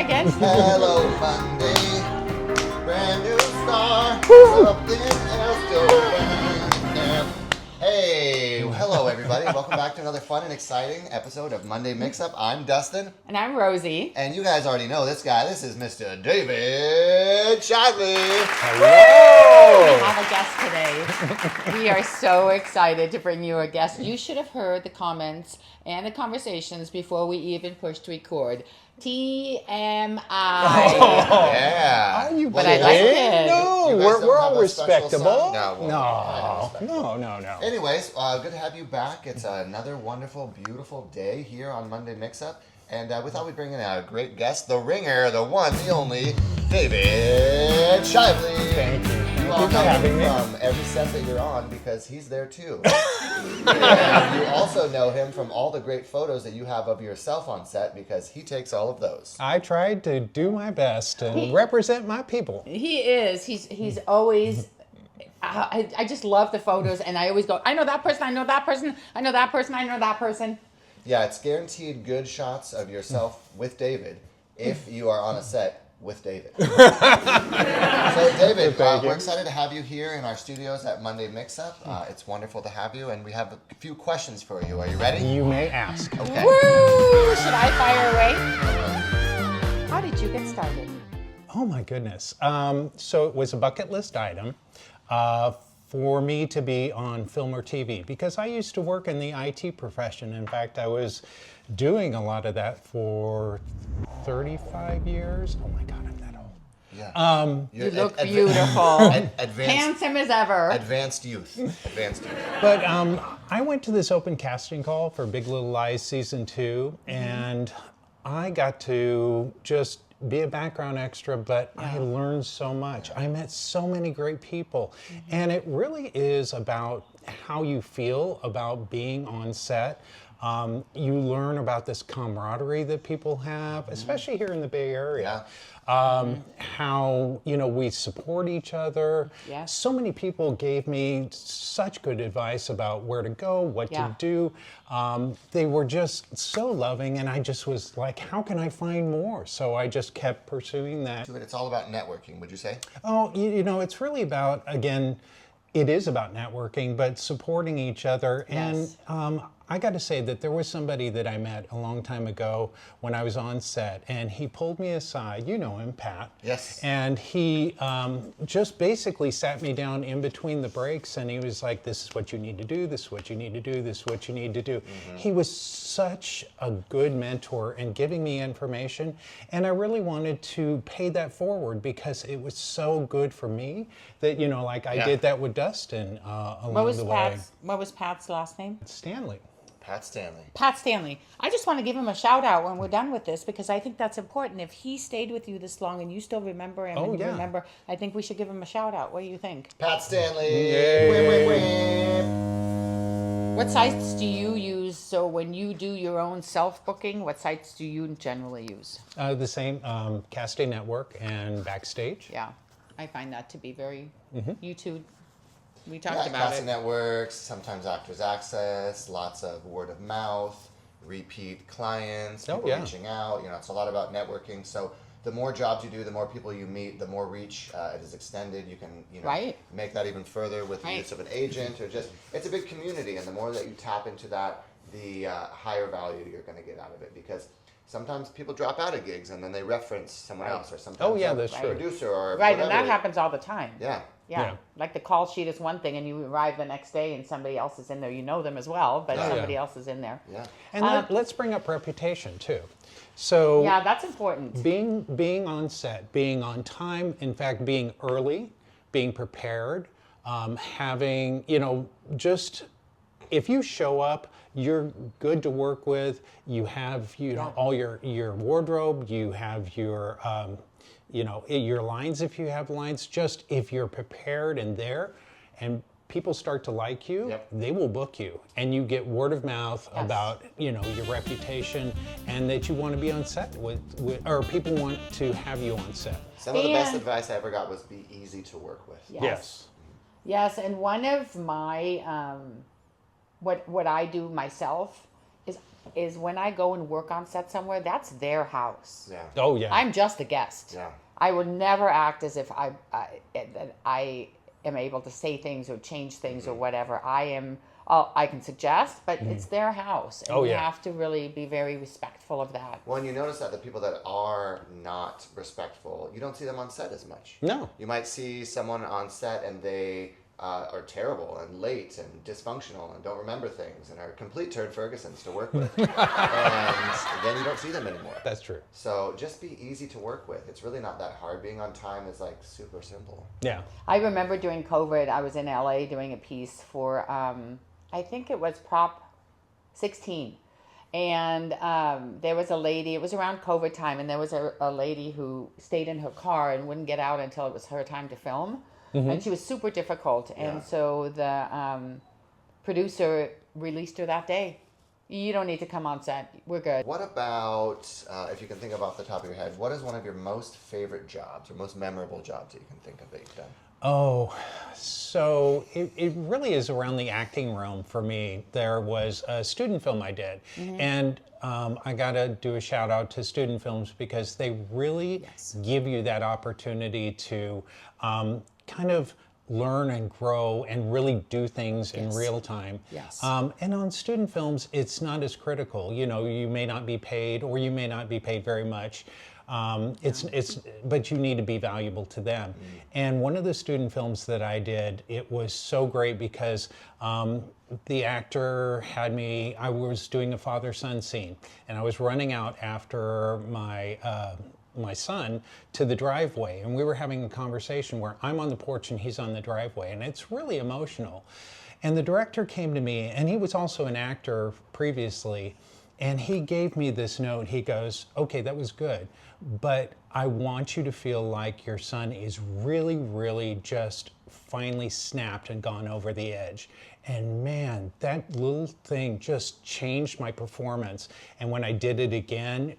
again. Hello, Monday. Brand new star. Something else going on. Hey, hello, everybody. Welcome back to another fun and exciting episode of Monday Mix-Up. I'm Dustin. And I'm Rosie. And you guys already know this guy. This is Mr. David Schively. Hello! We have a guest today. We are so excited to bring you a guest. You should have heard the comments and the conversations before we even pushed record. TMI. Yeah. Are you But I like it. No, You guys we're don't have all a special respectable. sound? No, well, No. Anyways, good to have you back. It's another wonderful, beautiful day here on Monday Mix-Up. And we thought we'd bring in a great guest, the ringer, the one, the only, David Schively. Thank you. You Thank all you for know having him me. from every set that you're on because he's there too. And you also know him from all the great photos that you have of yourself on set because he takes all of those. I tried to do my best and represent my people. He is. He's always... I just love the photos, and I always go, I know that person, I know that person, I know that person, I know that person. Yeah, it's guaranteed good shots of yourself with David if you are on a set with David. So, David, we're excited to have you here in our studios at Monday Mix-Up. It's wonderful to have you, and we have a few questions for you. Are you ready? You may ask. Okay. Woo! Should I fire away? How did you get started? Oh my goodness. So it was a bucket list item for me to be on film or TV because I used to work in the IT profession. In fact, I was doing a lot of that for 35 years. Oh my God, I'm that old. Yeah. You look beautiful. Advanced, Handsome as ever. advanced youth. Advanced youth. But I went to this open casting call for Big Little Lies season 2, and I got to just be a background extra, but I learned so much. I met so many great people, and it really is about how you feel about being on set. You learn about this camaraderie that people have, especially here in the Bay Area. How, we support each other. Yes. So many people gave me such good advice about where to go, what to do. They were just so loving, and I just was like, how can I find more? So I just kept pursuing that. It's all about networking, would you say? Oh, it's really about, again, it is about networking, but supporting each other. Yes. And I got to say that there was somebody that I met a long time ago when I was on set, and he pulled me aside. You know him, Pat. Yes. And he just basically sat me down in between the breaks, and he was like, this is what you need to do, this is what you need to do, this is what you need to do. He was such a good mentor and giving me information, and I really wanted to pay that forward because it was so good for me that, I did that with Dustin along the way. What was Pat's last name? Stanley. Pat Stanley. Pat Stanley. I just want to give him a shout out when we're done with this because I think that's important. If he stayed with you this long and you still remember him remember, I think we should give him a shout out. What do you think? Pat Stanley. Yay. What sites do you use? So when you do your own self-booking, what sites do you generally use? The same, Casting Network and Backstage. Yeah, I find that to be very, you two, we talked Yeah, about casting it. networks, sometimes Actors Access, lots of word of mouth, repeat clients, people reaching out. It's a lot about networking. So the more jobs you do, the more people you meet, the more reach it is extended. You can, make that even further with the use of an agent or just, it's a big community. And the more that you tap into that, the higher value you're going to get out of it because sometimes people drop out of gigs and then they reference someone else or sometimes that's a true. producer or Right, whatever. and that happens all the time. Yeah. Like the call sheet is one thing and you arrive the next day and somebody else is in there. You know them as well, but somebody else is in there. Yeah. And let's bring up reputation too. So yeah, that's important. Being on set, being on time, in fact, being early, being prepared, having, just if you show up, you're good to work with. You have, all your wardrobe. You have your, your lines if you have lines. Just if you're prepared and there, and people start to like you, they will book you, and you get word of mouth about your reputation, and that you want to be on set with, or people want to have you on set. Some of the best advice I ever got was be easy to work with. Yes, and one of my what I do myself is when I go and work on set somewhere, that's their house. Yeah. Oh yeah. I'm just a guest. Yeah. I would never act as if I am able to say things or change things or whatever. I can suggest, but it's their house, and Oh, you yeah. have to really be very respectful of that. Well, and you notice that the people that are not respectful, you don't see them on set as much. No. You might see someone on set and they are terrible and late and dysfunctional and don't remember things and are complete turd Fergusons to work with. And then you don't see them anymore. That's true. So just be easy to work with. It's really not that hard. Being on time is like super simple. Yeah. I remember during COVID, I was in LA doing a piece for, I think it was Prop 16. And there was a lady, it was around COVID time, and there was a lady who stayed in her car and wouldn't get out until it was her time to film. And she was super difficult. And so the producer released her that day. You don't need to come on set. We're good. What about, if you can think of off the top of your head, what is one of your most favorite jobs or most memorable jobs that you can think of that you've done? Oh, so it really is around the acting realm for me. There was a student film I did, and I got to do a shout out to student films because they really give you that opportunity to kind of learn and grow and really do things in real time. Yes. And on student films, it's not as critical. You know, you may not be paid or you may not be paid very much. But you need to be valuable to them. And one of the student films that I did, it was so great because the actor had me, I was doing a father-son scene, and I was running out after my son to the driveway, and we were having a conversation where I'm on the porch and he's on the driveway, and it's really emotional. And the director came to me, and he was also an actor previously, and he gave me this note. He goes, okay, that was good, but I want you to feel like your son is really, really just finally snapped and gone over the edge. And man, that little thing just changed my performance. And when I did it again,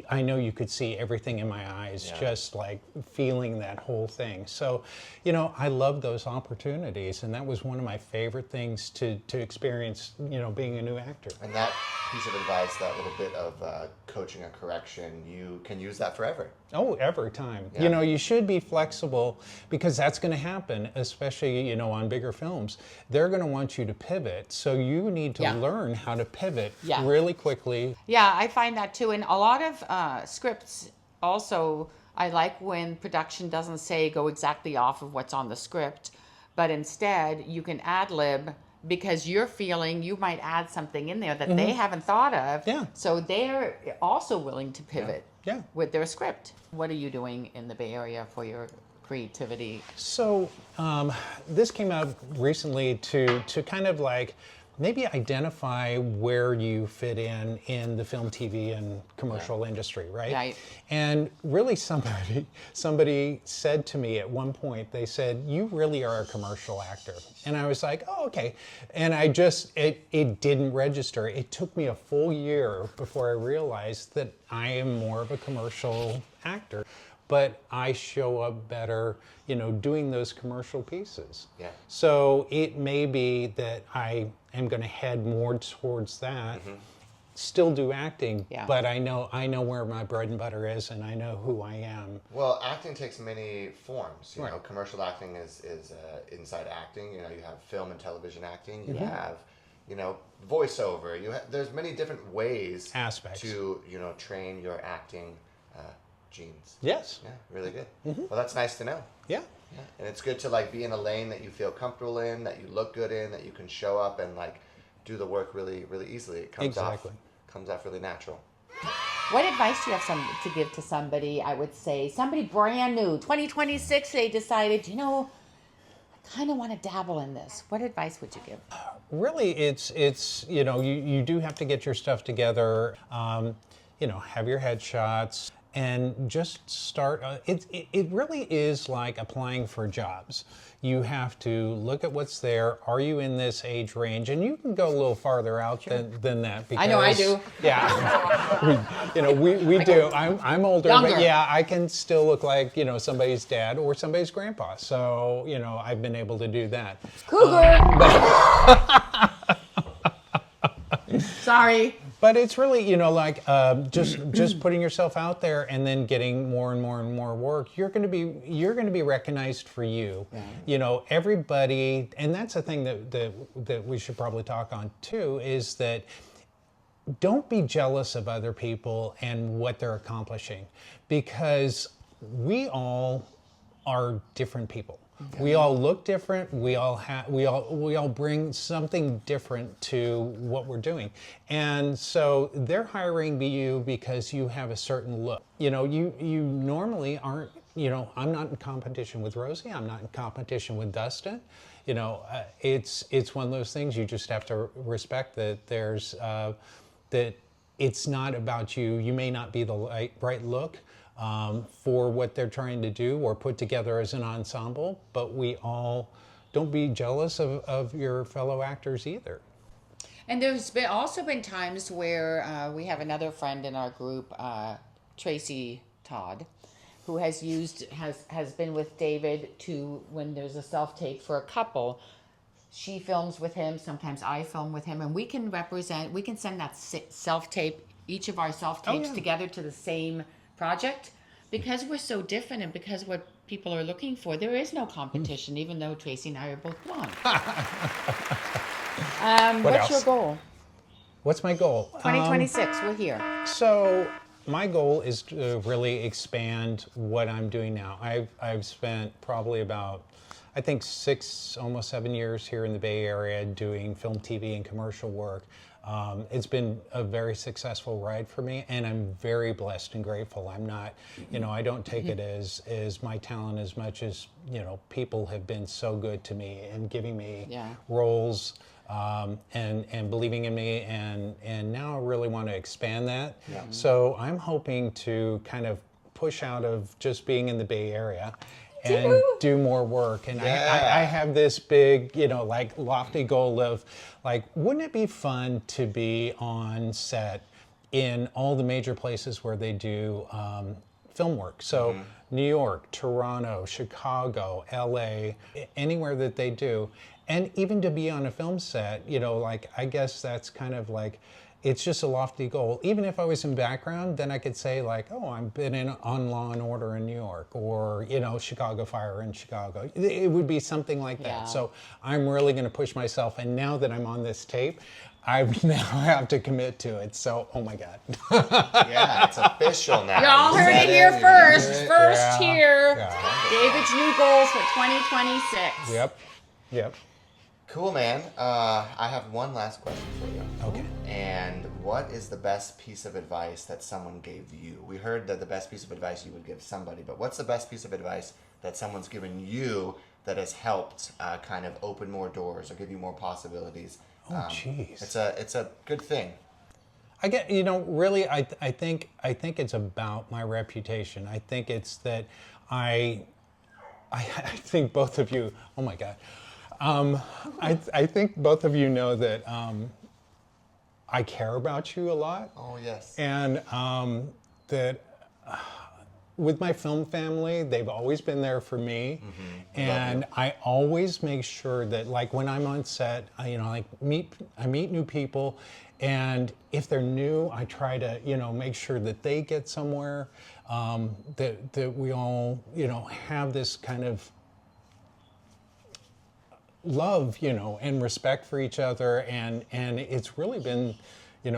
I know you could see everything in my eyes, just like feeling that whole thing. So, you know, I love those opportunities. And that was one of my favorite things to experience, you know, being a new actor. And that piece of advice, that little bit of coaching or correction, you can use that forever. Oh, every time. Yeah. You know, you should be flexible because that's going to happen, especially, you know, on bigger films. They're going to want you to pivot. So you need to learn how to pivot really quickly. Yeah, I find that too. And a lot of scripts also, I like when production doesn't say go exactly off of what's on the script, but instead you can ad-lib because you're feeling you might add something in there that they haven't thought of. Yeah. So they're also willing to pivot Yeah. with their script. What are you doing in the Bay Area for your creativity? So this came out recently to kind of like maybe identify where you fit in the film, TV, and commercial industry, right? Right. And really somebody said to me at one point, they said, you really are a commercial actor. And I was like, oh, okay. And I just, it didn't register. It took me a full year before I realized that I am more of a commercial actor. But I show up better, you know, doing those commercial pieces. Yeah. So it may be that I am going to head more towards that, still do acting, but I know where my bread and butter is, and I know who I am. Well, acting takes many forms. You know, commercial acting is inside acting. You know, you have film and television acting. You have, you know, voiceover. There's many different ways Aspects. to, you know, train your acting genes. Yes. Yeah, really good. Well, that's nice to know. Yeah. Yeah. And it's good to like be in a lane that you feel comfortable in, that you look good in, that you can show up and like do the work really, really easily. It comes off really natural. What advice do you have to give to somebody, I would say, somebody brand new, 2026, they decided, you know, I kind of want to dabble in this. What advice would you give? Really, it's you know, you do have to get your stuff together, you know, have your headshots, and just start. It really is like applying for jobs. You have to look at what's there. Are you in this age range? And you can go a little farther out than that. Because, I know I do. Yeah, you know, we do. I'm older, Younger. but yeah, I can still look like, you know, somebody's dad or somebody's grandpa. So, you know, I've been able to do that. Cougar! Sorry. But it's really, like just putting yourself out there and then getting more and more and more work. You're going to be recognized for you. Yeah. Everybody, and that's a thing that we should probably talk on too, is that don't be jealous of other people and what they're accomplishing, because we all are different people. Okay. We all look different. We all bring something different to what we're doing. And so they're hiring you because you have a certain look. You normally aren't, I'm not in competition with Rosie. I'm not in competition with Dustin. It's one of those things you just have to respect, that there's that it's not about you. You may not be the right look for what they're trying to do or put together as an ensemble, but we all don't be jealous of your fellow actors either. And there's also been times where we have another friend in our group, Tracy Todd, who has been with David to, when there's a self-tape for a couple, she films with him, sometimes I film with him, and we can send that self-tape, each of our self-tapes together to the same project. Because we're so different and because what people are looking for, there is no competition, even though Tracy and I are both blonde. What's your goal? What's my goal? 2026, we're here. So my goal is to really expand what I'm doing now. I've spent probably about, I think, 6, almost 7 years here in the Bay Area doing film, TV, and commercial work. It's been a very successful ride for me, and I'm very blessed and grateful. I'm not, I don't take it as my talent as much as, people have been so good to me and giving me roles and believing in me, and now I really want to expand that. Yeah. So I'm hoping to kind of push out of just being in the Bay Area and do more work. And I have this big, lofty goal of, wouldn't it be fun to be on set in all the major places where they do film work? So New York, Toronto, Chicago, LA, anywhere that they do. And even to be on a film set, I guess that's kind of it's just a lofty goal. Even if I was in background, then I could say I've been on Law and Order in New York, or, Chicago Fire in Chicago. It would be something like that. Yeah. So I'm really going to push myself. And now that I'm on this tape, I now have to commit to it. So, oh my God. Yeah, it's official now. You all heard it here first. Here. Yeah. David's new goals for 2026. Yep. Cool, man. I have one last question for you. Okay. And what is the best piece of advice that someone gave you? We heard that the best piece of advice you would give somebody, but what's the best piece of advice that someone's given you that has helped kind of open more doors or give you more possibilities? Oh, jeez. It's a good thing. I get, really, I think it's about my reputation. I think it's that I think both of you, oh my God. I think both of you know that I care about you a lot. Oh, yes. And that with my film family, they've always been there for me. Mm-hmm. And I always make sure that, when I'm on set, I meet new people. And if they're new, I try to, make sure that they get somewhere, that we all, have this kind of love, and respect for each other, and it's really been,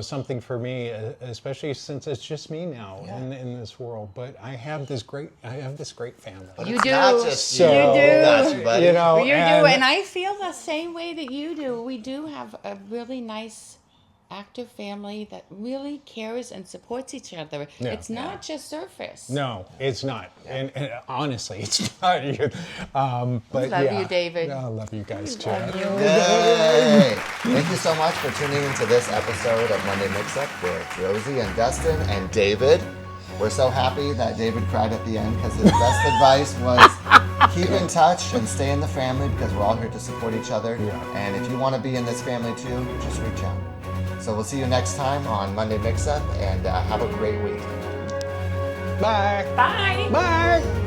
something for me, especially since it's just me now in this world. But I have this great family. But you it's do. Not just you. You do. Got you, buddy. You do, and I feel the same way that you do. We do have a really nice active family that really cares and supports each other. Yeah. It's not just surface. No, it's not. Yeah. And honestly, it's not. But love you, David. I love you guys too. Love you. Yay. Thank you so much for tuning into this episode of Monday Mix-Up with Rosie and Dustin and David. We're so happy that David cried at the end because his best advice was keep in touch and stay in the family, because we're all here to support each other. Yeah. And if you want to be in this family too, just reach out. So we'll see you next time on Monday Mix-Up, and have a great week. Bye. Bye. Bye.